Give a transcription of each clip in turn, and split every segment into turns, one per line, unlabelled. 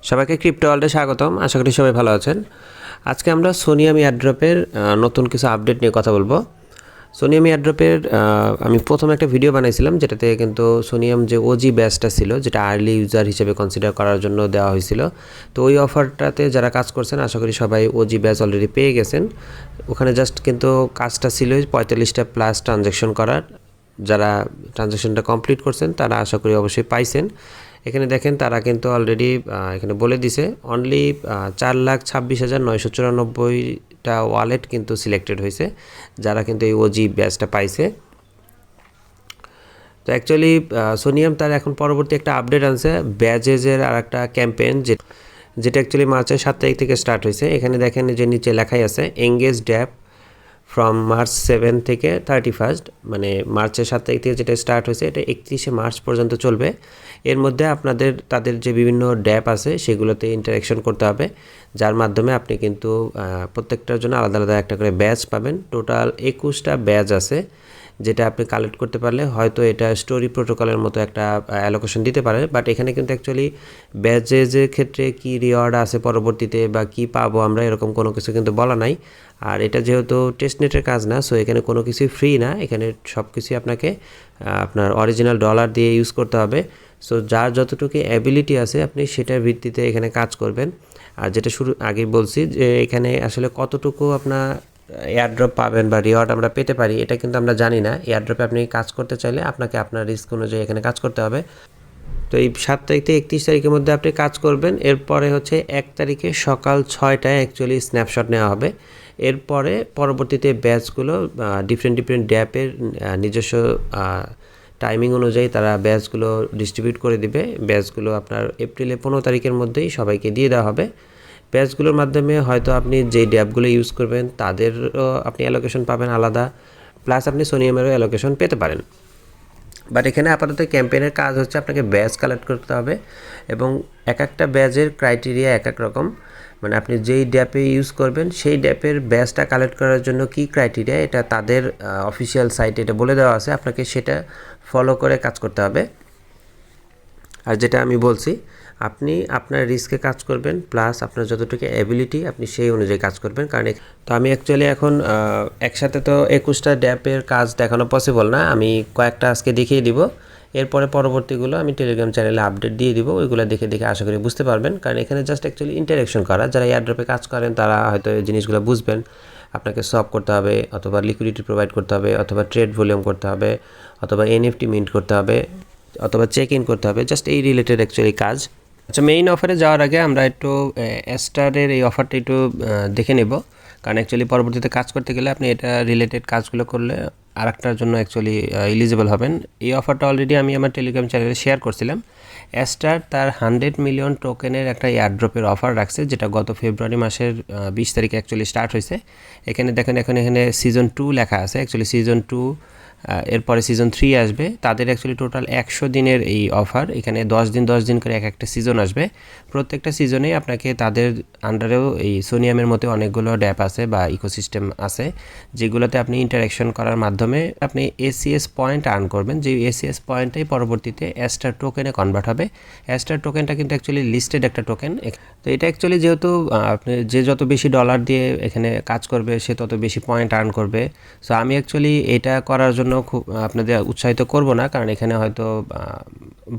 সবাইকে ক্রিপ্টো ওয়ার্ল্ডে স্বাগতম। আশা করি সবাই ভালো আছেন। আজকে আমরা সোনিয়াম এয়ারড্রপের নতুন কিছু আপডেট নিয়ে কথা বলবো। সোনিয়াম এয়ারড্রপের আমি প্রথম একটা ভিডিও বানাইছিলাম, যেটাতে কিন্তু সোনিয়াম যে ওজি ব্যাচটা ছিল, যেটা আর্লি ইউজার হিসেবে কনসিডার করার জন্য দেওয়া হয়েছিল। তো ওই অফারটাতে যারা কাজ করছেন, আশা করি সবাই ওজি ব্যাচ অলরেডি পেয়ে গেছেন। ওখানে জাস্ট কিন্তু কাজটা ছিল 45টা প্লাস ট্রানজ্যাকশন করার। যারা ট্রানজ্যাকশনটা কমপ্লিট করছেন তারা আশা করি অবশ্যই পাইছেন। এখানে দেখেন তারা কিন্তু অলরেডি এখানে বলে দিছে অনলি 4,26,994টা ওয়ালেট কিন্তু সিলেক্টেড হয়েছে, যারা কিন্তু এই ওজি ব্যাচটা পাইছে। তো অ্যাকচুয়ালি সোনিয়াম তার এখন পরবর্তী একটা আপডেট আনছে ব্যাজেজের আর একটা ক্যাম্পেইন, যেটা অ্যাকচুয়ালি মার্চের 7 তারিখ থেকে স্টার্ট হয়েছে। এখানে দেখেন যে নিচে লেখাই আছে এঙ্গেজ ড্যাপ ফ্রম মার্চ 7 থেকে 31, মানে মার্চের 7 তারিখ থেকে যেটা স্টার্ট হয়েছে এটা 31শে মার্চ পর্যন্ত চলবে। এর মধ্যে তাদের যে বিভিন্ন ড্যাপ আছে সেগুলোতে ইন্টারাকশন করতে হবে, যার মাধ্যমে আপনি কিন্তু প্রত্যেকটার জন্য আলাদা আলাদা একটা করে ব্যাচ পাবেন। টোটাল 21টা ব্যাচ আছে, যেটা আপনি কালেক্ট করতে পারলে হয়তো এটা স্টোরি প্রোটোকলের মতো একটা অ্যালোকেশন দিতে পারে। বাট এখানে কিন্তু অ্যাকচুয়ালি ব্যাচেজের ক্ষেত্রে কী রিওয়ার্ড আছে পরবর্তীতে বা কী পাবো আমরা, এরকম কোনো কিছু কিন্তু বলা নাই। আর এটা যেহেতু টেস্টনেটের কাজ না, সো এখানে কোনো কিছুই ফ্রি না, এখানে সব কিছুই আপনাকে আপনার অরিজিনাল ডলার দিয়ে ইউজ করতে হবে। সো যার যতটুকু অ্যাবিলিটি আছে আপনি সেটার ভিত্তিতে এখানে কাজ করবেন। আর যেটা শুরু আগেই বলছি যে এখানে আসলে কতটুকু আপনার এয়ারড্রপ পাবেন বা রিওয়ার্ড আমরা পেতে পারি এটা কিন্তু আমরা জানি না। এয়ারড্রপে আপনি কাজ করতে চাইলে আপনাকে আপনার রিস্ক অনুযায়ী এখানে কাজ করতে হবে। তো এই 7 তারিখ থেকে 31 তারিখের মধ্যে আপনি কাজ করবেন। এরপরে হচ্ছে 1 তারিখে সকাল 6টায় অ্যাকচুয়ালি স্ন্যাপশট নেওয়া হবে। এরপরে পরবর্তীতে ব্যাচগুলো ডিফারেন্ট ড্যাপের নিজস্ব টাইমিং অনুযায়ী তারা ব্যাচগুলো ডিস্ট্রিবিউট করে দিবে। ব্যাচগুলো আপনার এপ্রিলের 15 তারিখের মধ্যেই সবাইকে দিয়ে দেওয়া হবে। ব্যাচগুলোর মাধ্যমে হয়তো আপনি যেই ড্যাপগুলো ইউজ করবেন তাদেরও আপনি অ্যালোকেশন পাবেন আলাদা, প্লাস আপনি সোনিয়ামেরও অ্যালোকেশন পেতে পারেন। বাট এখানে আপাতত ক্যাম্পেইনের কাজ হচ্ছে আপনাকে ব্যাচ কালেক্ট করতে হবে, এবং এক একটা ব্যাচের ক্রাইটেরিয়া এক এক রকম। মানে আপনি যেই ড্যাপে ইউজ করবেন সেই ড্যাপের ব্যাচটা কালেক্ট করার জন্য কী ক্রাইটেরিয়া, এটা তাদের অফিসিয়াল সাইটে এটা বলে দেওয়া আছে, আপনাকে সেটা ফলো করে কাজ করতে হবে। আর যেটা আমি বলছি, আপনি আপনার রিস্কে কাজ করবেন, প্লাস আপনার যতটুকু অ্যাবিলিটি আপনি সেই অনুযায়ী কাজ করবেন। কারণ তো আমি অ্যাকচুয়ালি এখন একসাথে তো 21টা ড্যাপের কাজ দেখানো পসিবল না, আমি কয়েকটা আজকে দেখিয়ে দিব। এরপরে পরবর্তীগুলো আমি টেলিগ্রাম চ্যানেলে আপডেট দিয়ে দিব, ওইগুলো দেখে আশা করি বুঝতে পারবেন। কারণ এখানে জাস্ট অ্যাকচুয়ালি ইন্টারেকশন করা, যারা এয়ারড্রপে কাজ করেন তারা হয়তো এই জিনিসগুলো বুঝবেন। আপনাকে সলভ করতে হবে, অথবা লিকুইডিটি প্রোভাইড করতে হবে, অথবা ট্রেড ভলিউম করতে হবে, অথবা এনএফটি মিন্ট করতে হবে, অথবা চেক ইন করতে হবে, জাস্ট এই রিলেটেড অ্যাকচুয়ালি কাজ। আচ্ছা, মেইন অফারে যাওয়ার আগে আমরা একটু স্টারের এই অফারটা একটু দেখে নেব। কারণ অ্যাকচুয়ালি পরবর্তীতে কাজ করতে গেলে আপনি এটা রিলেটেড কাজগুলো করলে আর একটার জন্য অ্যাকচুয়ালি এলিজিবল হবেন। এই অফারটা অলরেডি আমি আমার টেলিগ্রাম চ্যানেলে শেয়ার করছিলাম। স্টার তার 100 মিলিয়ন টোকেনের একটা এয়ারড্রপের অফার রাখছে, যেটা গত ফেব্রুয়ারি মাসের 20 তারিখে অ্যাকচুয়ালি স্টার্ট হয়েছে। এখানে দেখেন এখানে সিজন 2 লেখা আছে, অ্যাকচুয়ালি সিজন 2 এরপরে সিজন 3 আসবে। তাদের অ্যাকচুয়ালি টোটাল 100 দিনের এই অফার, এখানে 10 দিন করে একটা সিজন আসবে। প্রত্যেকটা সিজনে আপনাকে তাদের আন্ডারেও এই সোনিয়ামের মতো অনেকগুলো ড্যাপ আছে বা ইকোসিস্টেম আছে, যেগুলোতে আপনি ইন্টারাকশন করার মাধ্যমে আপনি এসিএস পয়েন্ট আর্ন করবেন, যে এসিএস পয়েন্টটাই পরবর্তীতে স্টার টোকেনে কনভার্ট হবে। স্টার টোকেনটা কিন্তু অ্যাকচুয়ালি লিস্টেড একটা টোকেন। তো এটা অ্যাকচুয়ালি যেহেতু আপনি যে যত বেশি ডলার দিয়ে এখানে কাজ করবে সে তত বেশি পয়েন্ট আর্ন করবে। সো আমি অ্যাকচুয়ালি এটা করার জন্য খুব আপনাদের উৎসাহিত করব না, কারণ এখানে হয়তো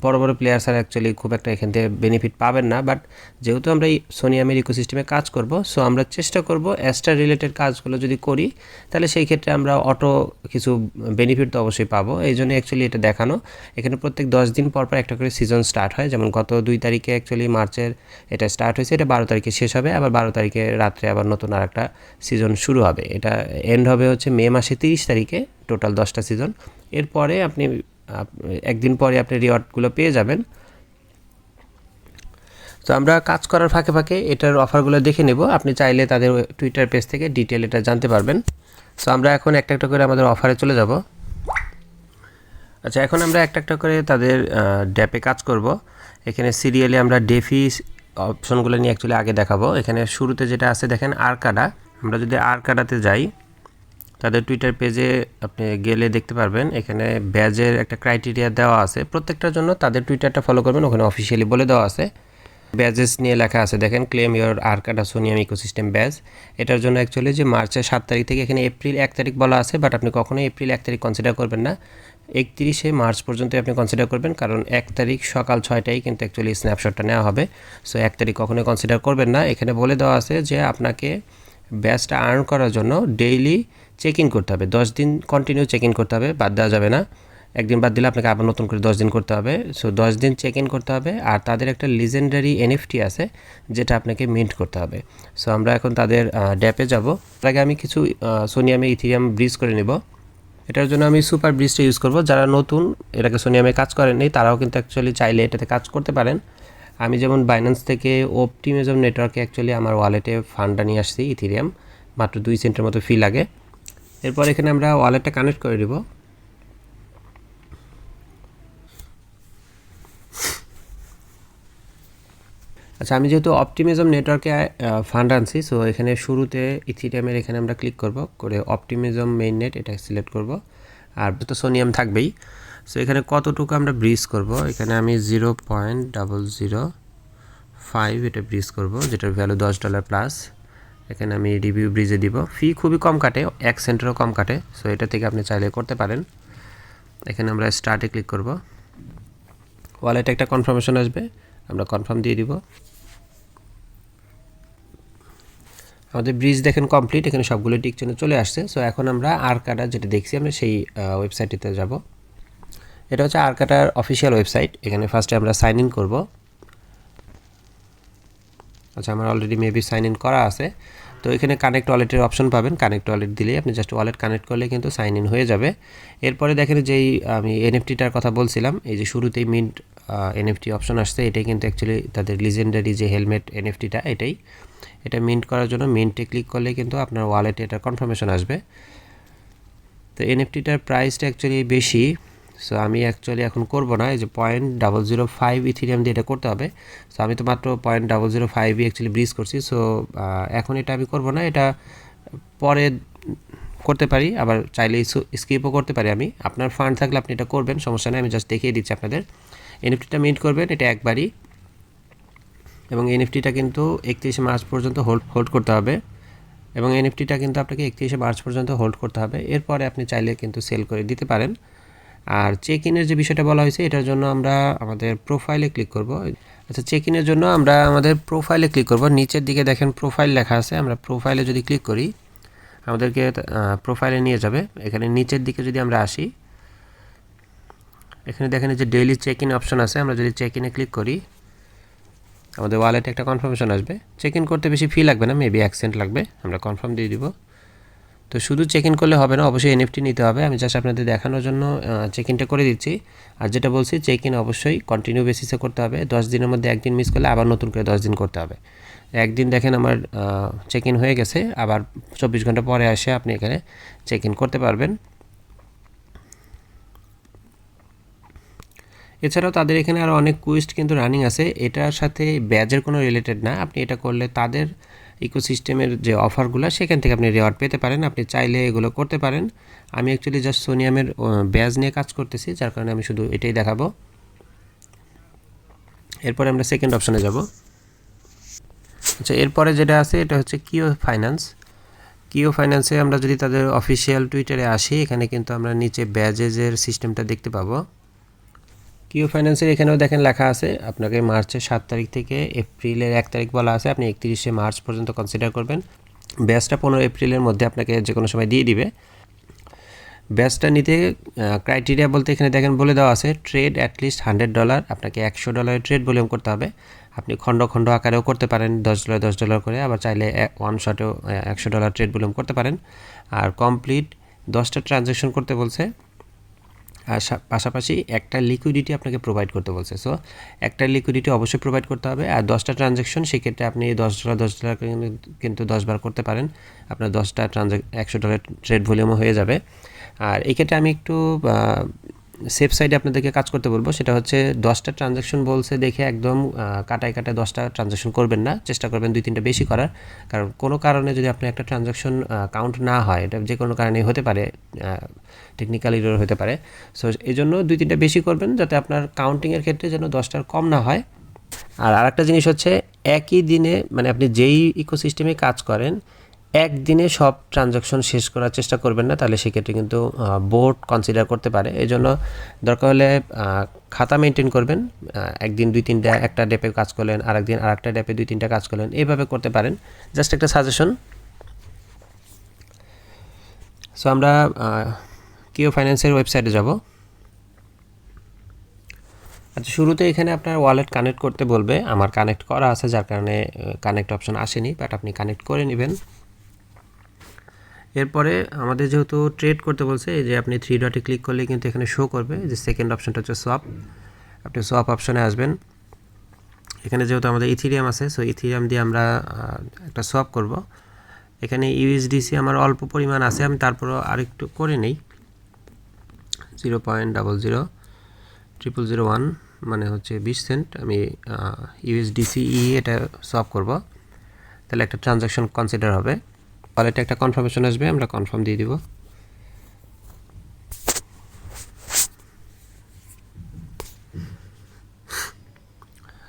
বড় প্লেয়ার্সরা অ্যাকচুয়ালি খুব একটা এখান থেকে বেনিফিট পাবেন না। বাট যেহেতু আমরা এই সোনিয়ামের ইকোসিস্টেমে কাজ করব, সো আমরা চেষ্টা করব স্টার রিলেটেড কাজগুলো যদি করি তাহলে সেই ক্ষেত্রে আমরা অটো কিছু বেনিফিট তো অবশ্যই পাবো। এই জন্য অ্যাকচুয়ালি এটা দেখানো। এখানে প্রত্যেক 10 দিন পর একটা করে সিজন স্টার্ট হয়, যেমন গত 2 তারিখে অ্যাকচুয়ালি মার্চের এটা স্টার্ট হয়েছে, এটা 12 তারিখে শেষ হবে, আবার 12 তারিখে রাত্রে আবার নতুন আর একটা সিজন শুরু হবে। এটা এন্ড হবে হচ্ছে মে মাসে 30 তারিখে, টোটাল 10টা সিজন। এরপরে আপনি একদিন পরে আপনি রিওয়ার্ডগুলো পেয়ে যাবেন। তো আমরা কাজ করার ফাঁকে এটার অফারগুলো দেখে নেব। আপনি চাইলে তাদের টুইটার পেজ থেকে ডিটেল এটা জানতে পারবেন। সো আমরা এখন একটা করে আমাদের অফারে চলে যাব। আচ্ছা, এখন আমরা একটা করে তাদের ড্যাপে কাজ করব। এখানে সিরিয়ালি আমরা ডেফি অপশনগুলো নিয়ে অ্যাকচুয়ালি আগে দেখাবো। এখানে শুরুতে যেটা আছে দেখেন আরকাডা। আমরা যদি আরকাডাতে যাই, তাদের টুইটার পেজে আপনি গেলে দেখতে পারবেন এখানে ব্যাজের একটা ক্রাইটেরিয়া দেওয়া আছে। প্রত্যেকটার জন্য তাদের টুইটারটা ফলো করবেন, ওখানে অফিসিয়ালি বলে দেওয়া আছে। ব্যাজেস নিয়ে লেখা আছে দেখেন, ক্লেম ইওর আরকাডা সোনিয়াম ইকোসিস্টেম ব্যাজ। এটার জন্য অ্যাকচুয়ালি যে মার্চের 7 তারিখ থেকে এখানে এপ্রিল 1 তারিখ বলা আছে, বাট আপনি কখনোই এপ্রিল 1 তারিখ কনসিডার করবেন না, 31শে মার্চ পর্যন্তই আপনি কনসিডার করবেন, কারণ 1 তারিখ সকাল 6টায় কিন্তু অ্যাকচুয়ালি স্ন্যাপশটটা নেওয়া হবে। সো 1 তারিখ কখনোই কনসিডার করবেন না। এখানে বলে দেওয়া আছে যে আপনাকে ব্যাজটা আর্ন করার জন্য ডেইলি চেক ইন করতে হবে, 10 দিন কন্টিনিউ চেক ইন করতে হবে, বাদ দেওয়া যাবে না। একদিন বাদ দিলে আপনাকে আবার নতুন করে 10 দিন করতে হবে। সো 10 দিন চেক ইন করতে হবে। আর তাদের একটা লিজেন্ডারি এনএফটি আছে যেটা আপনাকে মিন্ট করতে হবে। সো আমরা এখন তাদের ড্যাপে যাব। তার আগে আমি কিছু সোনিয়ামে ইথিরিয়াম ব্রিজ করে নেব। এটার জন্য আমি সুপার ব্রিজটা ইউজ করব। যারা নতুন, এটাকে সোনিয়ামে কাজ করেননি, তারাও কিন্তু অ্যাকচুয়ালি চাইলে এটাতে কাজ করতে পারেন। আমি যেমন বাইন্যান্স থেকে অপটিমিজম নেটওয়ার্কে অ্যাকচুয়ালি আমার ওয়ালেটে ফান্ডটা নিয়ে আসছি ইথিরিয়াম, মাত্র 2 সেন্টের মতো ফি লাগে। এরপর এখানে আমরা ওয়ালেটটা কানেক্ট করে দেব। আচ্ছা, আমি যেহেতু অপটিমিজম নেটওয়ার্কে ফান্ড আনছি, সো এখানে শুরুতে ইথিরিয়ামের এখানে আমরা ক্লিক করব, করে অপটিমিজম মেইন নেট এটা সিলেক্ট করব। আর তো সোনিয়াম থাকবেই। সো এখানে কতটুকু আমরা ব্রিজ করব, এখানে আমি 0.005 এটা ব্রিজ করব, যেটার ভ্যালু $10 প্লাস। এখানে আমি রিভিউ ব্রিজে দিব। ফি খুবই কম কাটে, 1 সেন্টেরও কম কাটে। সো এটা থেকে আপনি চাইলে করতে পারেন। এখানে আমরা স্টার্টে ক্লিক করব। ওয়ালেটে একটা কনফার্মেশন আসবে, আমরা কনফার্ম দিয়ে দিব। আমাদের ব্রিজ দেখেন কমপ্লিট, এখানে সবগুলো টিক চিহ্ন চলে আসছে। সো এখন আমরা আরকাডা যেটা দেখছি আমরা সেই ওয়েবসাইটটিতে যাব। এটা হচ্ছে আরকাডার অফিসিয়াল ওয়েবসাইট। এখানে ফার্স্টে আমরা সাইন ইন করব। আচ্ছা, আমার অলরেডি মেবি সাইন ইন করা আছে। তো এখানে কানেক্ট ওয়ালেটের অপশন পাবেন, কানেক্ট ওয়ালেট দিলেই আপনি জাস্ট ওয়ালেট কানেক্ট করলে কিন্তু সাইন ইন হয়ে যাবে। এরপরে দেখেন যেই আমি এনএফটিটার কথা বলছিলাম, এই যে শুরুতেই মিন্ট এনএফটি অপশন আসছে, এটাই কিন্তু অ্যাকচুয়ালি তাদের লিজেন্ডারি যে হেলমেট এনএফটিটা, এটা মিন্ট করার জন্য মিন্টে ক্লিক করলে কিন্তু আপনার ওয়ালেটে এটার কনফার্মেশন আসবে। তো এনএফটিটার প্রাইসটা অ্যাকচুয়ালি বেশি। সো আমি অ্যাকচুয়ালি এখন করব না, এই যে 0.005 ইথিরিয়াম দিয়ে এটা করতে হবে। সো আমি তো মাত্র 0.005 অ্যাকচুয়ালি ব্রিজ করছি। সো এখন এটা আমি করব না, এটা পরে করতে পারি, আবার চাইলে স্কিপও করতে পারি আমি। আপনার ফান্ড থাকলে আপনি এটা করবেন, সমস্যা নেই। আমি জাস্ট দেখিয়ে দিচ্ছি আপনাদের। এনএফটিটা মিন্ট করবেন এটা একবারই, এবং এনএফটিটা কিন্তু 31শে মার্চ পর্যন্ত হোল্ড করতে হবে, এবং এনএফটিটা কিন্তু আপনাকে 31শে মার্চ পর্যন্ত হোল্ড করতে হবে। এরপরে আপনি চাইলে কিন্তু সেল করে দিতে পারেন। আর চেক ইনের যে বিষয়টা বলা হয়েছে, এটার জন্য আমরা আমাদের প্রোফাইলে ক্লিক করব। আচ্ছা, চেক ইনের জন্য আমরা আমাদের প্রোফাইলে ক্লিক করব। নিচের দিকে দেখেন প্রোফাইল লেখা আছে, আমরা প্রোফাইলে যদি ক্লিক করি আমাদেরকে প্রোফাইলে নিয়ে যাবে। এখানে নিচের দিকে যদি আমরা আসি, এখানে দেখেন যে ডেইলি চেক ইন অপশন আছে। আমরা যদি চেক ইনে ক্লিক করি, আমাদের ওয়ালেটে একটা কনফার্মেশন আসবে। চেক ইন করতে বেশি ফি লাগবে না, মেবি 1 সেন্ট লাগবে। আমরা কনফার্ম দিয়ে দিব। তো শুধু চেক ইন করলে হবে না, অবশ্যই এনএফটি নিতে হবে। আমি জাস্ট আপনাদের দেখানোর জন্য চেক ইনটা করে দিচ্ছি। আর যেটা বলছি, চেক ইন অবশ্যই কন্টিনিউ বেসিসে করতে হবে। 10 দিনের মধ্যে একদিন মিস করলে আবার নতুন করে 10 দিন করতে হবে। একদিন দেখেন আমার চেক ইন হয়ে গেছে, আবার 24 ঘন্টা পরে এসে আপনি এখানে চেক ইন করতে পারবেন। এছাড়াও তাদের এখানে আরও অনেক কুইস্ট কিন্তু রানিং আছে, এটার সাথে ব্যাজের কোনো রিলেটেড না। আপনি এটা করলে তাদের ইকোসিস্টেমের যে অফারগুলো, সেখান থেকে আপনি রিওয়ার্ড পেতে পারেন। আপনি চাইলে এগুলো করতে পারেন। আমি অ্যাকচুয়ালি জাস্ট সোনিয়ামের ব্যাজ নিয়ে কাজ করতেছি, যার কারণে আমি শুধু এটাই দেখাবো। এরপরে আমরা সেকেন্ড অপশনে যাব। আচ্ছা, এরপরে যেটা আছে এটা হচ্ছে কিও ফাইন্যান্স। কিও ফাইন্যান্সে আমরা যদি তাদের অফিসিয়াল টুইটারে আসি, এখানে কিন্তু আমরা নিচে ব্যাজেজের সিস্টেমটা দেখতে পাবো। কিও ফাইন্যান্সের এখানেও দেখেন লেখা আছে আপনাকে মার্চের 7 তারিখ থেকে এপ্রিলের 1 তারিখ বলা আছে, আপনি 31শে মার্চ পর্যন্ত কনসিডার করবেন। ব্যাচটা 15 এপ্রিলের মধ্যে আপনাকে যে কোনো সময় দিয়ে দিবে। ব্যাচটা নিতে ক্রাইটেরিয়া বলতে এখানে দেখেন বলে দেওয়া আছে, ট্রেড অ্যাটলিস্ট $100, আপনাকে $100 ট্রেড ভলিউম করতে হবে। আপনি খণ্ড খণ্ড আকারেও করতে পারেন, $10 করে, আবার চাইলে ওয়ান শটেও $100 ট্রেড ভলিউম করতে পারেন। আর কমপ্লিট 10টা ট্রানজ্যাকশন করতে বলছে, আর পাশাপাশি একটা লিকুইডিটি আপনাকে প্রোভাইড করতে বলছে। সো একটা লিকুইডিটি অবশ্যই প্রোভাইড করতে হবে। আর 10টা ট্রানজ্যাকশন, সেক্ষেত্রে আপনি $10 কিন্তু 10 বার করতে পারেন। আপনার 10টা $100 ট্রেড ভলিউমও হয়ে যাবে। আর এই ক্ষেত্রে আমি একটু সেফ সাইডে আপনাদেরকে কাজ করতে বলবো, সেটা হচ্ছে 10টা ট্রানজ্যাকশন বলছে দেখে একদম কাটায় 10টা ট্রানজ্যাকশন করবেন না, চেষ্টা করবেন 2-3টা বেশি করার। কারণ কোনো কারণে যদি আপনার একটা ট্রানজ্যাকশন কাউন্ট না হয়, এটা যে কোনো কারণে হতে পারে, টেকনিক্যাল এরর হতে পারে। সো এই জন্য 2-3টা বেশি করবেন, যাতে আপনার কাউন্টিংয়ের ক্ষেত্রে যেন 10টার কম না হয়। আর আরেকটা জিনিস হচ্ছে একই দিনে মানে আপনি যেই ইকোসিস্টেমে কাজ করেন একদিনে সব ট্রানজাকশন শেষ করার চেষ্টা করবেন না, তাহলে সেক্ষেত্রে কিন্তু বোর্ড কনসিডার করতে পারে। এই জন্য দরকার হলে খাতা মেনটেন করবেন, একদিন 2-3টা একটা ড্যাপে কাজ করলেন, আরেকদিন আরেকটা ড্যাপে 2-3টা কাজ করলেন, এইভাবে করতে পারেন। জাস্ট একটা সাজেশন। সো আমরা কিও ফাইন্যান্সের ওয়েবসাইটে যাব। আচ্ছা, শুরুতে এখানে আপনার ওয়ালেট কানেক্ট করতে বলবে, আমার কানেক্ট করা আছে যার কারণে কানেক্ট অপশন আসেনি, বাট আপনি কানেক্ট করে নেবেন। এরপরে আমাদের যেহেতু ট্রেড করতে বলছে, এই যে আপনি 3 ডটে ক্লিক করলে কিন্তু এখানে শো করবে যে সেকেন্ড অপশনটা হচ্ছে সোয়াপ। আপনি সোয়াপ অপশনে আসবেন। এখানে যেহেতু আমাদের ইথিরিয়াম আছে, সো ইথিরিয়াম দিয়ে আমরা একটা সোয়াপ করব। এখানে ইউএসডিসি আমার অল্প পরিমাণ আছে, আমি তারপরও আরেকটু করে নেই। 0.000001 মানে হচ্ছে 20 সেন্ট আমি ইউএসডিসি এটা সোয়াপ করব, তাহলে একটা ট্রানজাকশন কনসিডার হবে। ওয়ালেটে একটা কনফার্মেশন আসবে, আমরা কনফার্ম দিয়ে দিব।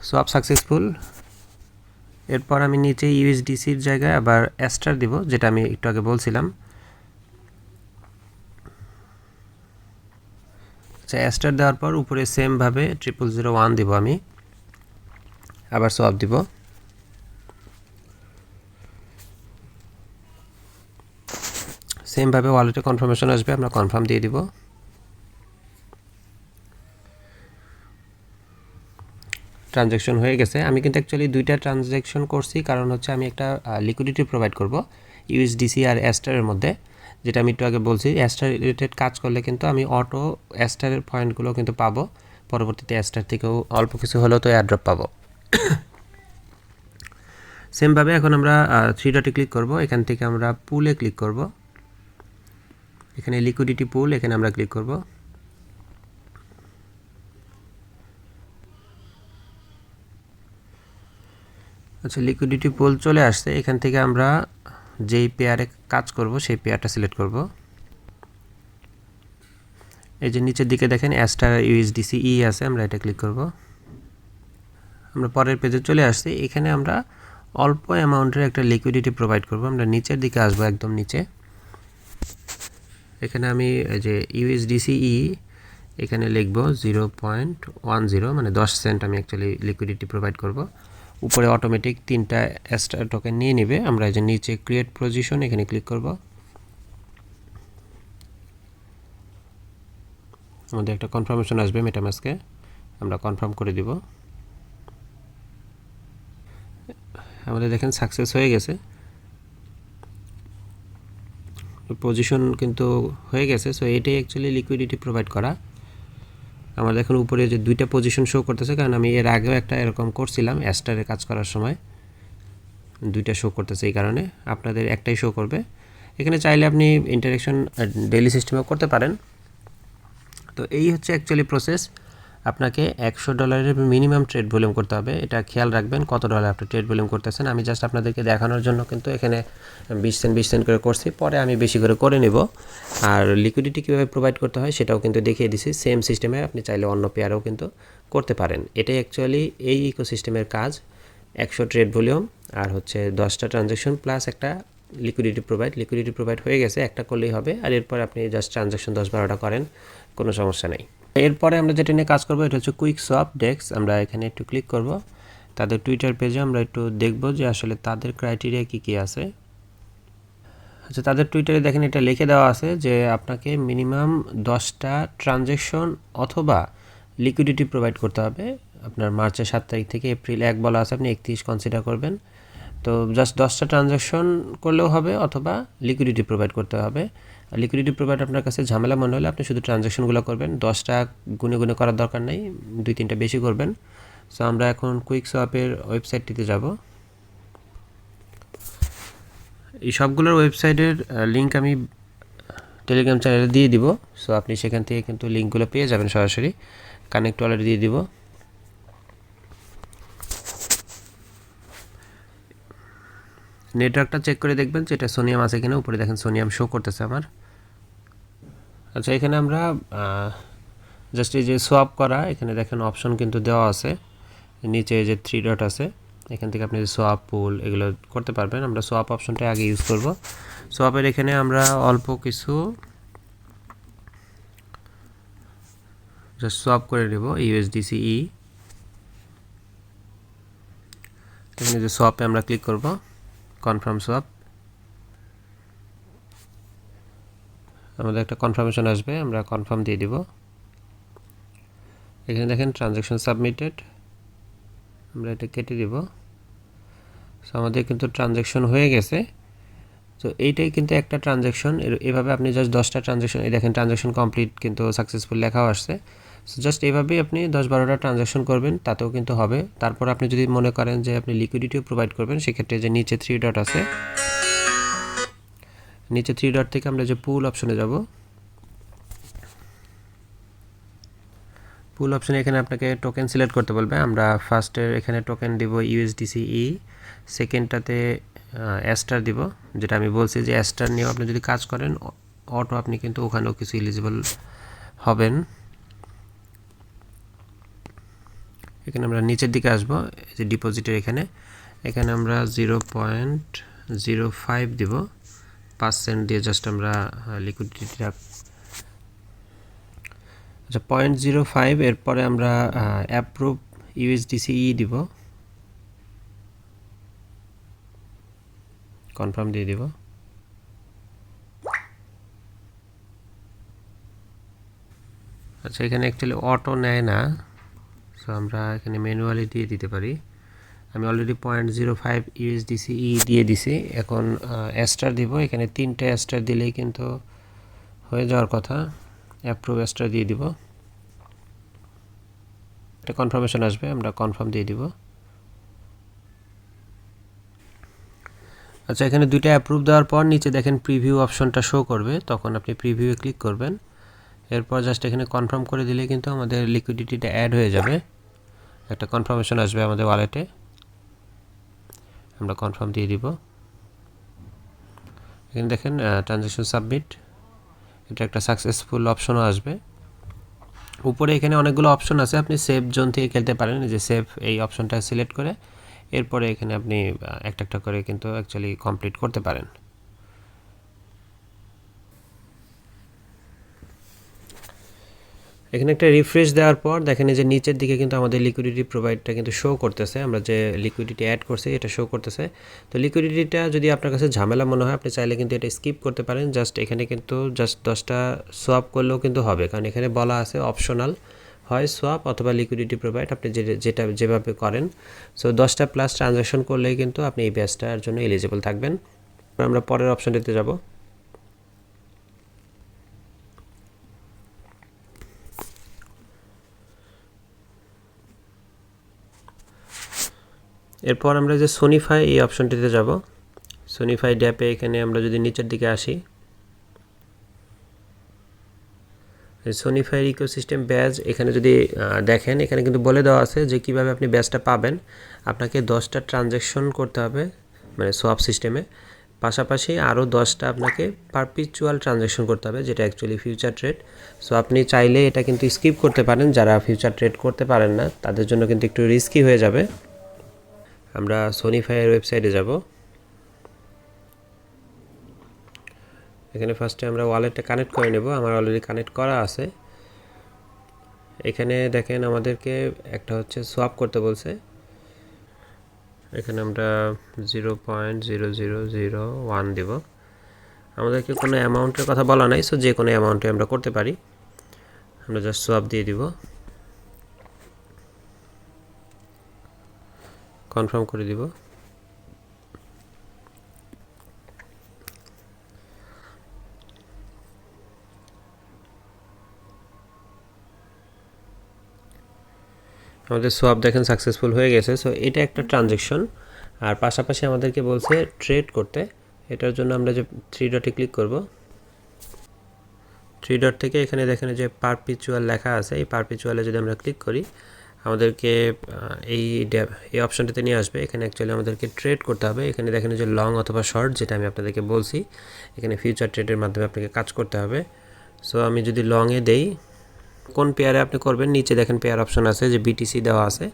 Swap successful. এরপর আমি নিচে ইউএসডিসির জায়গায় আবার অ্যাস্টার দিব, যেটা আমি একটু আগে বলছিলাম। আচ্ছা, অ্যাস্টার দেওয়ার পর উপরে সেমভাবে 0001 দিব, আমি আবার সোয়াপ দিব। সেমভাবে ওয়ালেটে কনফার্মেশন আসবে, আমরা কনফার্ম দিয়ে দিব। ট্রানজ্যাকশন হয়ে গেছে। আমি কিন্তু অ্যাকচুয়ালি 2টা ট্রানজ্যাকশন করছি, কারণ হচ্ছে আমি একটা লিকুইডিটি প্রোভাইড করব ইউএসডিসি আর অ্যাস্টারের মধ্যে, যেটা আমি একটু আগে বলছি। অ্যাস্টার রিলেটেড কাজ করলে কিন্তু আমি অটো অ্যাস্টারের পয়েন্টগুলো কিন্তু পাবো, পরবর্তীতে অ্যাস্টার থেকেও অল্প কিছু হলেও তো এয়ারড্রপ পাবো। সেমভাবে এখন আমরা 3 ডটে ক্লিক করব, এখান থেকে আমরা পুলে ক্লিক করব। এখানে লিকুইডিটি পুল, এখানে আমরা ক্লিক করব। আচ্ছা, লিকুইডিটি পুল চলে আসছে। এখান থেকে আমরা যেই পেয়ারে কাজ করব সেই পেয়ারটা সিলেক্ট করব। এই যে নিচের দিকে দেখেন অ্যাস্টার ইউএসডিসি আছে, আমরা এটা ক্লিক করব। আমরা পরের পেজে চলে আসছি। এখানে আমরা অল্প অ্যামাউন্টের একটা লিকুইডিটি প্রোভাইড করব। আমরা নিচের দিকে আসবো, একদম নিচে। এখানে আমি এই যে ইউএসডিসি এখানে লিখব 0.10 মানে 10 সেন্ট আমি অ্যাকচুয়ালি লিকুইডিটি প্রোভাইড করব। উপরে অটোমেটিক 3টা অ্যাস্টার টোকেন নিয়ে নেবে। আমরা এই যে নিচে ক্রিয়েট পজিশন এখানে ক্লিক করব। আমাদের একটা কনফার্মেশন আসবে মেটামাস্কে, আমরা কনফার্ম করে দিব। আমাদের দেখেন সাকসেস হয়ে গেছে, পজিশন কিন্তু হয়ে গেছে। সো এটাই অ্যাকচুয়ালি লিকুইডিটি প্রোভাইড করা। আমাদের এখন উপরে যে 2টা পজিশন শো করতেছে, কারণ আমি এর আগেও একটা এরকম করছিলাম অ্যাস্টারে কাজ করার সময়, 2টা শো করতেছে, এই কারণে আপনাদের একটাই শো করবে। এখানে চাইলে আপনি ইন্টারেকশন ডেইলি সিস্টেমেও করতে পারেন। তো এই হচ্ছে অ্যাকচুয়ালি প্রসেস। আপনাকে $100 মিনিমাম ট্রেড ভলিউম করতে হবে, এটা খেয়াল রাখবেন কত ডলার আপনি ট্রেড ভলিউম করতেছেন। আমি জাস্ট আপনাদেরকে দেখানোর জন্য কিন্তু এখানে 20 সেন্ট করে করছি, পরে আমি বেশি করে নেব। আর লিকুইডিটি কীভাবে প্রোভাইড করতে হয় সেটাও কিন্তু দেখিয়ে দিছি। সেম সিস্টেমে আপনি চাইলে অন্য পেয়ারেও কিন্তু করতে পারেন। এটাই অ্যাকচুয়ালি এই ইকোসিস্টেমের কাজ। 100 ট্রেড ভলিউম আর হচ্ছে 10টা ট্রানজ্যাকশন প্লাস একটা লিকুইডিটি প্রোভাইড হয়ে গেছে, একটা করলেই হবে। আর এরপর আপনি জাস্ট ট্রানজ্যাকশন 10-12টা করেন, কোনো সমস্যা নেই। এরপরে আমরা যেটা নিয়ে কাজ করব এটা হচ্ছে কুইক সোয়াপ ডেক্স। আমরা এখানে একটু ক্লিক করব, তাদের টুইটার পেজে আমরা একটু দেখব যে আসলে তাদের ক্রাইটেরিয়া কী আছে। আচ্ছা, তাদের টুইটারে দেখেন এটা লিখে দেওয়া আছে যে আপনাকে মিনিমাম 10টা ট্রানজ্যাকশন অথবা লিকুইডিটি প্রোভাইড করতে হবে। আপনার মার্চের 7 তারিখ থেকে এপ্রিল 1 বলা আছে, আপনি 31 কনসিডার করবেন। তো জাস্ট 10টা ট্রানজ্যাকশন করলেও হবে অথবা লিকুইডিটি প্রোভাইড করতে হবে। লিকুইডিটি প্রোভাইড আপনার কাছে ঝামেলা মনে হলে আপনি শুধু ট্রানজ্যাকশনগুলো করবেন, 10টা গুনে করার দরকার নেই, 2-3টা বেশি করবেন। সো আমরা এখন কুইক সোয়াপের ওয়েবসাইটটিতে যাব। এই সবগুলোর ওয়েবসাইটের লিঙ্ক আমি টেলিগ্রাম চ্যানেলে দিয়ে দিব। সো আপনি সেখান থেকে কিন্তু লিঙ্কগুলো পেয়ে যাবেন সরাসরি। কানেক্ট ওয়ালেট দিয়ে দিব। নেটওয়ার্কটা চেক করে দেখবেন যে এটা সোনিয়াম আছে কিনা। উপরে দেখেন সোনিয়াম শো করতেছে আমার। আচ্ছা, এখানে আমরা জাস্ট এই যে সোয়াপ করা, এখানে দেখেন অপশন কিন্তু দেওয়া আছে নিচে যে 3 ডট আছে এখান থেকে আপনি সোয়াপ পুল এগুলো করতে পারবেন। আমরা সোয়াপ অপশনটা আগে ইউজ করব। সোয়াপের এখানে আমরা অল্প কিছু জাস্ট সোয়াপ করে নেব USDCE। এখানে যে সোয়াপে আমরা ক্লিক করব, কনফার্ম সোয়াপ। আমাদের একটা কনফার্মেশন আসবে, আমরা কনফার্ম দিয়ে দিব। এখানে দেখেন ট্রানজ্যাকশন সাবমিটেড, আমরা এটা কেটে দিব। সো আমাদের কিন্তু ট্রানজ্যাকশন হয়ে গেছে। তো এইটাই কিন্তু একটা ট্রানজ্যাকশন। এভাবে আপনি জাস্ট 10টা ট্রানজ্যাকশন, এই দেখেন ট্রানজ্যাকশন কমপ্লিট কিন্তু সাকসেসফুল লেখাও আসছে। সো জাস্ট এইভাবেই আপনি 10-12টা ট্রানজ্যাকশন করবেন, তাতেও কিন্তু হবে। তারপর আপনি যদি মনে করেন যে আপনি লিকুইডিটিও প্রোভাইড করবেন, সেক্ষেত্রে যে নিচে 3 ডট আছে, নিচে 3 ডট থেকে আমরা যে পুল অপশনে যাব। পুল অপশনে এখানে আপনাকে টোকেন সিলেক্ট করতে বলবে। আমরা ফার্স্টের এখানে টোকেন দিব USDCE, সেকেন্ডটাতে অ্যাস্টার দিব, যেটা আমি বলছি যে অ্যাস্টার নিয়েও আপনি যদি কাজ করেন অটো আপনি কিন্তু ওখানেও কিছু এলিজিবল হবেন। এখানে আমরা নিচের দিকে আসব, এই যে ডিপোজিটের এখানে আমরা 0.05 দিব, 5 সেন্ট দিয়ে জাস্ট আমরা লিকুইডিটিটা, আচ্ছা 0.05। এরপরে আমরা অ্যাপ্রুভ USDCE দিব, কনফার্ম দিয়ে দিব। আচ্ছা এখানে অ্যাকচুয়ালি অটো নেয় না, সো আমরা এখানে ম্যানুয়ালি দিয়ে দিতে পারি। আমি অলরেডি 0.05 USDCE দিয়ে দিছি। এখন অ্যাস্টার দিব, এখানে 3টে অ্যাস্টার দিলেই কিন্তু হয়ে যাওয়ার কথা। অ্যাপ্রুভ অ্যাস্টার দিয়ে দিব, একটা কনফার্মেশন আসবে, আমরা কনফার্ম দিয়ে দিব। আচ্ছা এখানে 2টা অ্যাপ্রুভ দেওয়ার পর নিচে দেখেন প্রিভিউ অপশনটা শো করবে, তখন আপনি প্রিভিউয়ে ক্লিক করবেন। এরপর জাস্ট এখানে কনফার্ম করে দিলে কিন্তু আমাদের লিকুইডিটিটা অ্যাড হয়ে যাবে, একটা কনফার্মেশন আসবে আমাদের ওয়ালেটে, আমরা কনফার্ম দিয়ে দিব। এখানে দেখেন ট্রানজ্যাকশন সাবমিট, এটা একটা সাকসেসফুল অপশনও আসবে। উপরে এখানে অনেকগুলো অপশন আছে, আপনি সেভ জোন থেকে খেলতে পারেন, যে সেভ এই অপশনটা সিলেক্ট করে এরপরে এখানে আপনি একটা একটা করে কিন্তু অ্যাকচুয়ালি কমপ্লিট করতে পারেন। এখানে একটা রিফ্রেশ দেওয়ার পর দেখেন যে নিচের দিকে কিন্তু আমাদের লিকুইডিটি প্রোভাইডটা কিন্তু শো করতেছে, আমরা যে লিকুইডিটি অ্যাড করছি এটা শো করতেছে। তো লিকুইডিটিটা যদি আপনার কাছে ঝামেলা মনে হয়, আপনি চাইলে কিন্তু এটা স্কিপ করতে পারেন। জাস্ট এখানে কিন্তু জাস্ট 10টা সোয়াপ করলেও কিন্তু হবে, কারণ এখানে বলা আছে অপশনাল, হয় সোয়াপ অথবা লিকুইডিটি প্রোভাইড, আপনি যেটা যেভাবে করেন। সো 10টা প্লাস ট্রানজ্যাকশন করলেই কিন্তু আপনি এই ব্যাচটার জন্য এলিজিবল থাকবেন। আমরা পরের অপশনটিতে যাব। এরপর আমরা যে সোনিফাই এই অপশনটিতে যাব। সোনিফাই ড্যাপে এখানে আমরা যদি নিচের দিকে আসি, সোনিফাইয়ের ইকোসিস্টেম ব্যাজ এখানে যদি দেখেন, এখানে কিন্তু বলে দেওয়া আছে যে কীভাবে আপনি ব্যাজটা পাবেন। আপনাকে 10টা ট্রানজ্যাকশন করতে হবে মানে সোয়াপ সিস্টেমে, পাশাপাশি আরও 10টা আপনাকে পারপিচুয়াল ট্রানজ্যাকশন করতে হবে, যেটা অ্যাকচুয়ালি ফিউচার ট্রেড। সো আপনি চাইলে এটা কিন্তু স্কিপ করতে পারেন, যারা ফিউচার ট্রেড করতে পারেন না তাদের জন্য কিন্তু একটু রিস্কি হয়ে যাবে। আমরা সোনিফাইয়ের ওয়েবসাইটে যাব। এখানে ফার্স্টে আমরা ওয়ালেটটা কানেক্ট করে নেব, আমার অলরেডি কানেক্ট করা আছে। এখানে দেখেন আমাদেরকে একটা হচ্ছে সোয়াপ করতে বলছে, এখানে আমরা 0.0001 দেব। আমাদেরকে কোনো অ্যামাউন্টের কথা বলা নাই, সো যে কোনো অ্যামাউন্টে আমরা করতে পারি। আমরা জাস্ট সোয়াপ দিয়ে দিব, কনফার্ম করে দিব। আমাদের সোয়াপ দেখেন সাকসেসফুল হয়ে গেছে। সো এটা একটা ট্রানজ্যাকশন, আর পাশাপাশি আমাদেরকে বলছে ট্রেড করতে। এটার জন্য আমরা যে 3 ডটে ক্লিক করব, 3 ডট থেকে এখানে দেখেন যে পারপিচুয়াল লেখা আছে, এই পারপিচুয়ালে যদি আমরা ক্লিক করি আমাদেরকে এই অপশনটাতে নিয়ে আসবে। এখানে অ্যাকচুয়ালি আমাদেরকে ট্রেড করতে হবে। এখানে দেখেন যে লং অথবা শর্ট, যেটা আমি আপনাদেরকে বলছি, এখানে ফিউচার ট্রেডের মাধ্যমে আপনাকে কাজ করতে হবে। সো আমি যদি লংয়ে দেই, কোন পেয়ারে আপনি করবেন, নিচে দেখেন পেয়ার অপশন আছে, যে BTC দেওয়া আছে,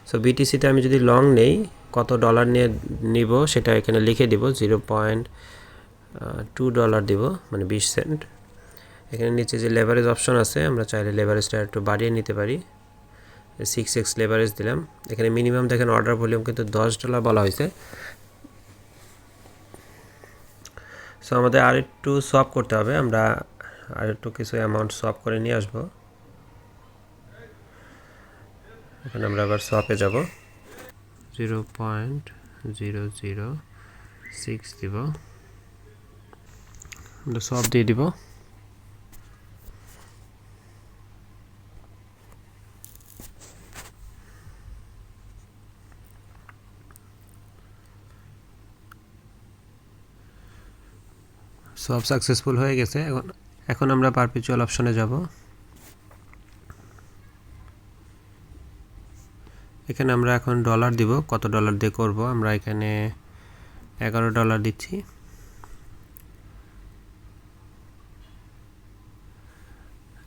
সো বিটিসিতে আমি যদি লং নেই কত ডলার নিয়ে নিব সেটা এখানে লিখে দিব $0.2 দিব মানে 20 সেন্ট। এখানে নিচে যে লেভারেজ অপশন আছে আমরা চাইলে লেভারেজটা একটু বাড়িয়ে নিতে পারি, 6x লেভারেজ দিলাম। এখানে মিনিমাম দেখেন অর্ডার ভলিউম কিন্তু $10 বলা হয়েছে। সো আমাদের আরেকটু সোয়াপ করতে হবে, আমরা আরেকটু কিছু অ্যামাউন্ট সোয়াপ করে নিয়ে আসবো। এখানে আমরা আবার সোয়াপে যাব, 0.006 দিব, আমরা সোয়াপ দিয়ে দিব। সব সাকসেসফুল হয়ে গেছে। এখন আমরা পারপিচুয়াল অপশনে যাব। এখানে আমরা এখন ডলার দিব, কত ডলার দিয়ে করব, আমরা এখানে $11 দিচ্ছি।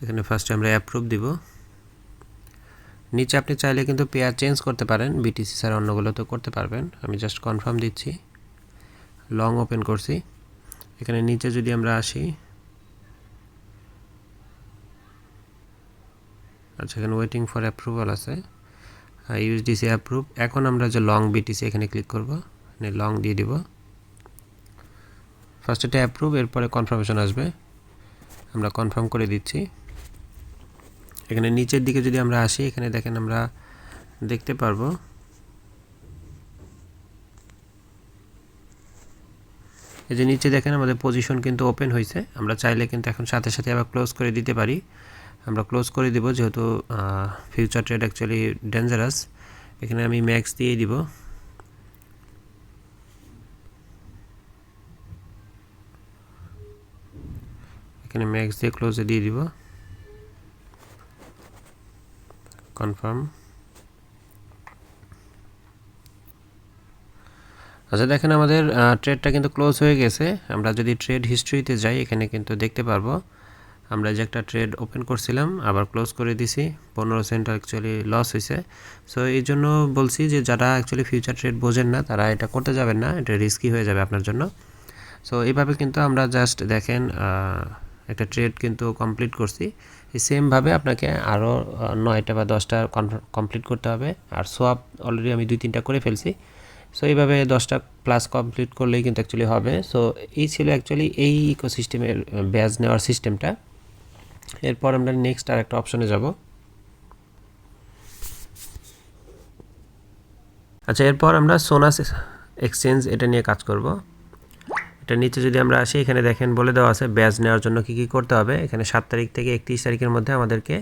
এখানে ফার্স্টে আমরা অ্যাপ্রুভ দিব। নিচে আপনি চাইলে কিন্তু পেয়ার চেঞ্জ করতে পারেন, বিটিসি স্যার অন্যগুলো তো করতে পারবেন। আমি জাস্ট কনফার্ম দিচ্ছি, লং ওপেন করছি। এখানে নিচে যদি আমরা আসি, আচ্ছা এখানে ওয়েটিং ফর অ্যাপ্রুভাল আছে, ইউএসডিসি অ্যাপ্রুভ। এখন আমরা যে লং বিটিসি এখানে ক্লিক করব, এখানে লং দিয়ে দিব। ফার্স্ট এটা অ্যাপ্রুভ, এরপরে কনফার্মেশন আসবে, আমরা কনফার্ম করে দিচ্ছি। এখানে নিচের দিকে যদি আমরা আসি, এখানে দেখেন আমরা দেখতে পারবো এই যে নিচে দেখেন আমাদের পজিশন কিন্তু ওপেন হয়েছে। আমরা চাইলে কিন্তু এখন সাথে সাথে আবার ক্লোজ করে দিতে পারি। আমরা ক্লোজ করে দিব, যেহেতু ফিউচার ট্রেড অ্যাকচুয়ালি ডেঞ্জারাস। এখানে আমি ম্যাক্স দিয়ে দিব। এখানে ম্যাক্স দিয়ে ক্লোজে দিয়ে দিব, কনফার্ম। আচ্ছা দেখেন আমাদের ট্রেডটা কিন্তু ক্লোজ হয়ে গেছে। আমরা যদি ট্রেড হিস্ট্রিতে যাই, এখানে কিন্তু দেখতে পারবো আমরা যে একটা ট্রেড ওপেন করছিলাম আবার ক্লোজ করে দিছি, 15 সেন্ট অ্যাকচুয়ালি লস হয়েছে। সো এই জন্য বলছি যে যারা অ্যাকচুয়ালি ফিউচার ট্রেড বোঝেন না তারা এটা করতে যাবেন না, এটা রিস্কি হয়ে যাবে আপনার জন্য। সো এইভাবে কিন্তু আমরা জাস্ট দেখেন একটা ট্রেড কিন্তু কমপ্লিট করছি। এই সেমভাবে আপনাকে আরও 9টা বা 10টা কমপ্লিট করতে হবে। আর সোয়াপ অলরেডি আমি 2-3টা করে ফেলছি। সো এইভাবে 10টা প্লাস কমপ্লিট করলেই কিন্তু অ্যাকচুয়ালি হবে। সো এই ছিল অ্যাকচুয়ালি এই ইকোসিস্টেমের ব্যাজ নেওয়ার সিস্টেমটা। এরপর আমরা নেক্সট আর একটা অপশনে যাব। আচ্ছা এরপর আমরা সোনাস এক্সচেঞ্জ এটা নিয়ে কাজ করব। এটা নিচে যদি আমরা আসি, এখানে দেখেন বলে দেওয়া আছে ব্যাজ নেওয়ার জন্য কী কী করতে হবে। এখানে 7 তারিখ থেকে 31 তারিখের মধ্যে আমাদেরকে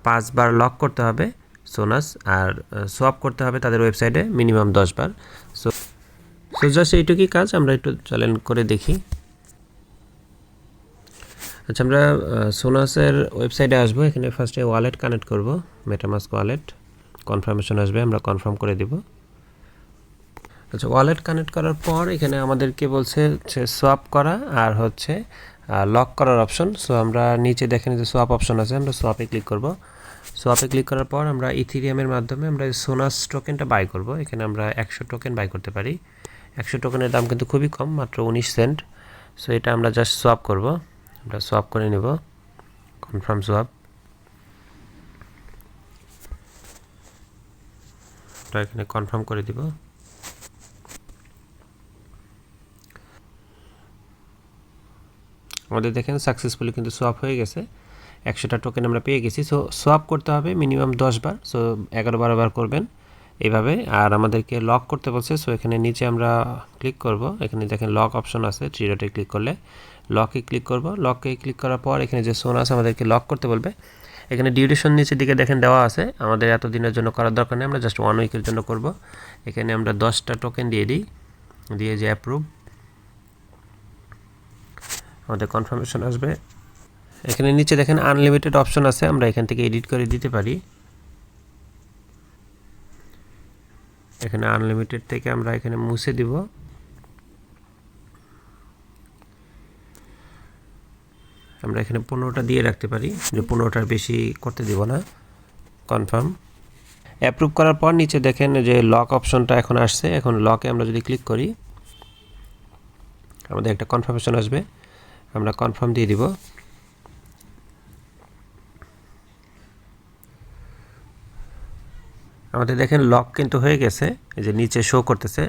5 বার লক করতে হবে সোনাস, আর সোয়াপ করতে হবে তাদের ওয়েবসাইটে মিনিমাম 10 বার। সো জাস্ট এইটুকুই কাজ, আমরা একটু চলেন করে দেখি। আচ্ছা আমরা সোনাসের ওয়েবসাইটে আসবো। এখানে ফার্স্টে ওয়ালেট কানেক্ট করব, মেটামাস্ক ওয়ালেট। কনফার্মেশন আসবে, আমরা কনফার্ম করে দিব। আচ্ছা ওয়ালেট কানেক্ট করার পর এখানে আমাদেরকে বলছে সোয়াপ করা আর হচ্ছে লক করার অপশন। সো আমরা নিচে দেখেন যে সোয়াপ অপশন আছে, আমরা সোয়াপে ক্লিক করব। সোয়াপে ক্লিক করার পর আমরা ইথিরিয়ামের মাধ্যমে আমরা সোনাস টোকেনটা বাই করব। এখানে আমরা 100 টোকেন বাই করতে পারি। 100 টোকেনের দাম কিন্তু খুবই কম, মাত্র 19 সেন্ট। সো এটা আমরা জাস্ট সোয়াপ করব, আমরা সোয়াপ করে নেব, কনফার্ম সোয়াপ। আমরা এখানে কনফার্ম করে দিব। আমাদের দেখেন সাকসেসফুলি কিন্তু সোয়াপ হয়ে গেছে, 100টা টোকেন আমরা পেয়ে গেছি। সো সোয়াপ করতে হবে মিনিমাম 10 বার, সো 11-12 বার করবেন এইভাবে। আর আমাদেরকে লক করতে বলছে, সো এখানে নিচে আমরা ক্লিক করব। এখানে দেখেন লক অপশন আছে, 3 ডটে ক্লিক করলে লকে ক্লিক করব। লকে ক্লিক করার পর এখানে যে সোনাস আমাদেরকে লক করতে বলবে। এখানে ডিউরেশন নিচের দিকে দেখেন দেওয়া আছে, আমাদের এত দিনের জন্য করার দরকার নেই, আমরা জাস্ট 1 উইকের জন্য করব। এখানে আমরা 10টা টোকেন দিয়ে দিই, দিয়ে যে অ্যাপ্রুভ, আমাদের কনফার্মেশন আসবে। এখানে নিচে দেখেন আনলিমিটেড অপশন আছে, আমরা এখান থেকে এডিট করে দিতে পারি। এখানে আনলিমিটেড থেকে আমরা এখানে মুছে দিব। আমরা এখানে 15টা দিয়ে রাখতে পারি, যে 15টার বেশি করতে দিব না, কনফার্ম। অ্যাপ্রুভ করার পর নিচে দেখেন যে লক অপশনটা এখন আসছে। এখন লকে আমরা যদি ক্লিক করি আমাদের একটা কনফার্মেশন আসবে, আমরা কনফার্ম দিয়ে দিব। আমাদের দেখেন লক কিন্তু হয়ে গেছে, এই যে নিচে শো করতেছে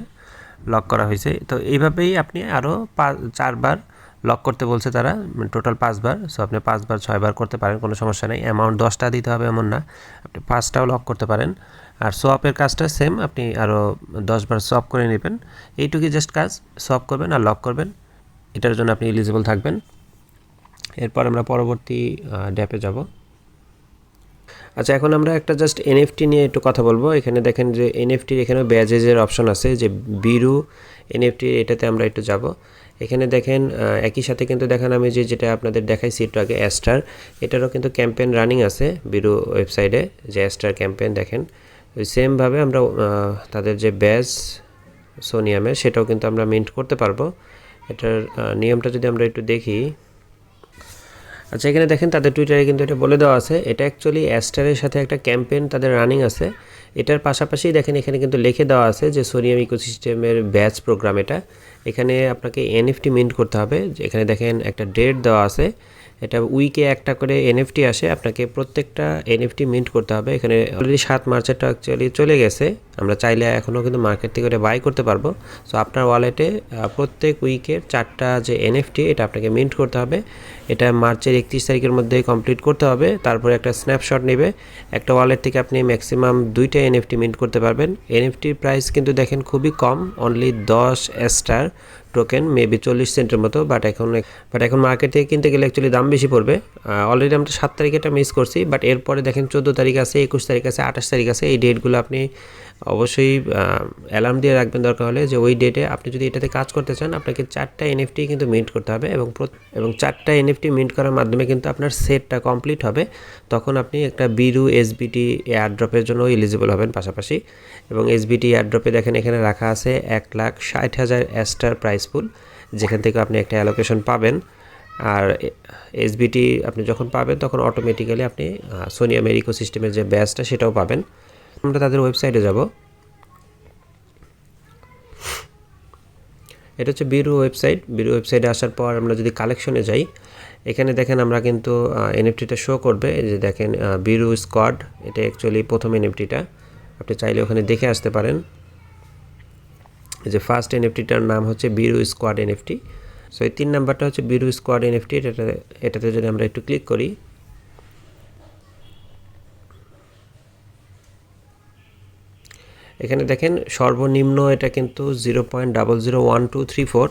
লক করা হয়েছে। তো এইভাবেই আপনি আরও 4 বার লক করতে বলছে তারা, টোটাল 5 বার। সো আপনি 5 বার 6 বার করতে পারেন, কোনো সমস্যা নেই। অ্যামাউন্ট 10টা দিতে হবে এমন না, আপনি 5টাও লক করতে পারেন। আর সোয়াপের কাজটা সেম, আপনি আরও 10 বার সোয়াপ করে নেবেন। এইটুকুই জাস্ট কাজ, সোয়াপ করবেন আর লক করবেন, এটার জন্য আপনি এলিজিবল থাকবেন। এরপর আমরা পরবর্তী ড্যাপে যাব। আচ্ছা, এখন আমরা একটা জাস্ট এনএফটি নিয়ে একটু কথা বলবো। এখানে দেখেন যে এনএফটির এখানে ব্যাজেজের অপশন আছে, যে বিরু এনএফটি, এটাতে আমরা একটু যাব। এখানে দেখেন একই সাথে কিন্তু দেখেন আমি যেটা আপনাদের দেখাইছি একটু আগে, অ্যাস্টার, এটারও কিন্তু ক্যাম্পেইন রানিং আছে বিরু ওয়েবসাইটে, যে অ্যাস্টার ক্যাম্পেইন দেখেন। ওই সেমভাবে আমরা তাদের যে ব্যাজ সোনিয়ামের, সেটাও কিন্তু আমরা মিন্ট করতে পারবো। এটার নিয়মটা যদি আমরা একটু দেখি। আচ্ছা, এখানে দেখেন তাদের টুইটারে কিন্তু এটা বলে দেওয়া আছে, এটা অ্যাকচুয়ালি অ্যাস্টারের সাথে একটা ক্যাম্পেইন তাদের রানিং আছে। এটার পাশাপাশি দেখেন এখানে কিন্তু লিখে দেওয়া আছে যে সোনিয়াম ইকোসিস্টেমের ব্যাচ প্রোগ্রাম এটা। এখানে আপনাকে এনএফটি মিন্ট করতে হবে। এখানে দেখেন একটা ডেট দেওয়া আছে, এটা উইকে একটা করে এনএফটি আসে, আপনাকে প্রত্যেকটা এনএফটি মিন্ট করতে হবে। এখানে অলরেডি 7 মার্চেরটা অ্যাকচুয়ালি চলে গেছে, আমরা চাইলে এখনও কিন্তু মার্কেট থেকে এটা বাই করতে পারবো। সো আপনার ওয়ালেটে প্রত্যেক উইকের 4টা যে এনএফটি, এটা আপনাকে মিন্ট করতে হবে। এটা মার্চের 31 তারিখের মধ্যে কমপ্লিট করতে হবে। তারপরে একটা স্ন্যাপশট নেবে, একটা ওয়ালেট থেকে আপনি ম্যাক্সিমাম 2টা এনএফটি মিন্ট করতে পারবেন। এনএফটির প্রাইস কিন্তু দেখেন খুবই কম, অনলি 10 স্টার টোকেন, মেবি 40 সেন্টের মতো। বাট এখন মার্কেট থেকে কিনতে গেলে অ্যাকচুয়ালি দাম বেশি পড়বে। অলরেডি আমরা 7 তারিখে এটা মিস করছি, বাট এরপরে দেখেন 14 তারিখ আছে, 21 তারিখ আছে, 28 তারিখ আছে। এই ডেটগুলো আপনি অবশ্যই অ্যালার্ম দিয়ে রাখবেন দরকার হলে, যে ওই ডেটে আপনি যদি এটাতে কাজ করতে চান আপনাকে 4টা এনএফটি কিন্তু মিন্ট করতে হবে, এবং 4টা এনএফটি মিন্ট করার মাধ্যমে কিন্তু আপনার সেটটা কমপ্লিট হবে। তখন আপনি একটা বিরু এসবিটি এয়ারড্রপের জন্য এলিজিবল হবেন পাশাপাশি। এবং এসবিটি এয়ারড্রপে দেখেন এখানে রাখা আছে 1,60,000 স্টার প্রাইস পুল, যেখান থেকে আপনি একটা অ্যালোকেশন পাবেন। আর এসবিটি আপনি যখন পাবেন তখন অটোমেটিক্যালি আপনি সোনিয়ামের ইকোসিস্টেমের যে ব্যাচটা সেটাও পাবেন। আমরা তাদের ওয়েবসাইটে যাব। এটা হচ্ছে বিরু ওয়েবসাইট। বিরু ওয়েবসাইটে আসার পর আমরা যদি কালেকশনে যাই, এখানে দেখেন আমরা কিন্তু এনএফটিটা শো করবে, এই যে দেখেন বিরু স্কোয়াড, এটা অ্যাকচুয়ালি প্রথম এনএফটিটা, আপনি চাইলে ওখানে দেখে আসতে পারেন। এই যে ফার্স্ট এনএফটিটার নাম হচ্ছে বিরু স্কোয়াড এনএফটি। সো এই 3 নাম্বারটা হচ্ছে বিরু স্কোয়াড এনএফটি। এটাতে যদি আমরা একটু ক্লিক করি, এখানে দেখেন সর্বনিম্ন এটা কিন্তু 0.001234,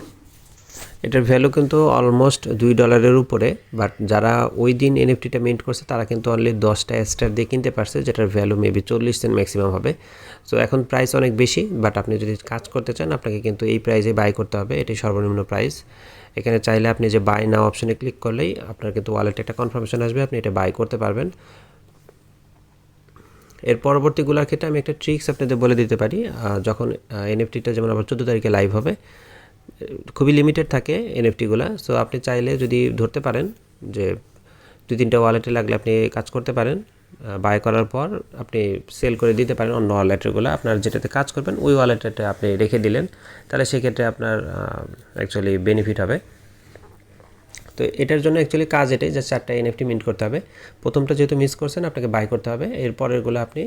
এটার ভ্যালু কিন্তু অলমোস্ট $2 উপরে। বাট যারা ওই দিন এনএফটিটা মিন্ট করছে তারা কিন্তু অনলি 10টা স্টার দিয়ে কিনতে পারছে, যেটার ভ্যালু মেবি 40 সেন্ট ম্যাক্সিমাম হবে। সো এখন প্রাইস অনেক বেশি, বাট আপনি যদি কাজ করতে চান আপনাকে কিন্তু এই প্রাইসে বাই করতে হবে, এটাই সর্বনিম্ন প্রাইস। এখানে চাইলে আপনি যে বাই নাও অপশনে ক্লিক করলেই আপনার কিন্তু ওয়ালেটে একটা কনফার্মেশন আসবে, আপনি এটা বাই করতে পারবেন। এর পরবর্তীগুলোর ক্ষেত্রে আমি একটা ট্রিক্স আপনাদের বলে দিতে পারি। যখন এনএফটিটা যেমন আবার 14 তারিখে লাইভ হবে, খুবই লিমিটেড থাকে এনএফটিগুলো। সো আপনি চাইলে যদি ধরতে পারেন যে 2-3টা ওয়ালেটে লাগলে আপনি কাজ করতে পারেন, বাই করার পর আপনি সেল করে দিতে পারেন অন্য ওয়ালেটেরগুলো, আপনার যেটাতে কাজ করবেন ওই ওয়ালেটটা আপনি রেখে দিলেন, তাহলে সেক্ষেত্রে আপনার অ্যাকচুয়ালি বেনিফিট হবে। তো এটার জন্য অ্যাকচুয়ালি কাজ এটাই যে 4টা এনএফটি মিন্ট করতে হবে। প্রথমটা যেহেতু মিস করছেন আপনাকে বাই করতে হবে, এরপরেরগুলো আপনি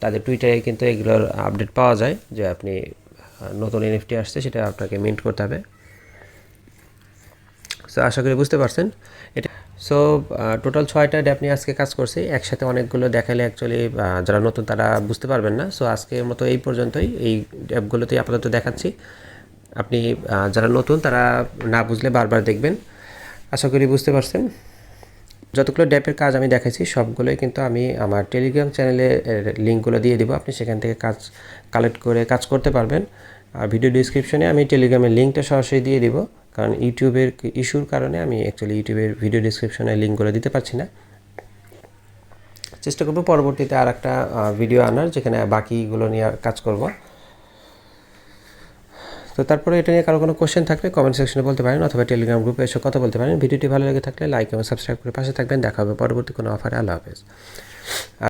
তাদের টুইটারে কিন্তু এগুলোর আপডেট পাওয়া যায় যে আপনি নতুন এনএফটি আসছে সেটা আপনাকে মিন্ট করতে হবে। সো আশা করি বুঝতে পারছেন এটা। সো টোটাল 6টা ড্যাপ নিয়ে আজকে কাজ করছি, একসাথে অনেকগুলো দেখালে অ্যাকচুয়ালি যারা নতুন তারা বুঝতে পারবেন না। সো আজকের মতো এই পর্যন্তই, এই ড্যাপগুলোতেই আপাতত দেখাচ্ছি। আপনি যারা নতুন তারা না বুঝলে বারবার দেখবেন। আশা করি বুঝতে পারছেন। যতগুলো ড্যাপের কাজ আমি দেখাইছি সবগুলোই কিন্তু আমি আমার টেলিগ্রাম চ্যানেলে লিঙ্কগুলো দিয়ে দেবো, আপনি সেখান থেকে কাজ কালেক্ট করে কাজ করতে পারবেন। আর ভিডিও ডিসক্রিপশনে আমি টেলিগ্রামের লিঙ্কটা সরাসরি দিয়ে দিব, কারণ ইউটিউবের ইস্যুর কারণে আমি অ্যাকচুয়ালি ইউটিউবের ভিডিও ডিসক্রিপশনে লিঙ্কগুলো দিতে পারছি না। চেষ্টা করব পরবর্তীতে আর একটা ভিডিও আনার, যেখানে বাকিগুলো নিয়ে কাজ করব। তো তারপরে এটা নিয়ে কারো কোনো কোশ্চেন থাকলে কমেন্ট সেকশনে বলতে পারেন, অথবা টেলিগ্রাম গ্রুপে এসে কথা বলতে পারেন। ভিডিওটি ভালো লেগে থাকলে লাইক এবং সাবস্ক্রাইব করে পাশে থাকবেন। দেখা হবে পরবর্তী কোনো অফারে। আল্লাহ হাফেজ।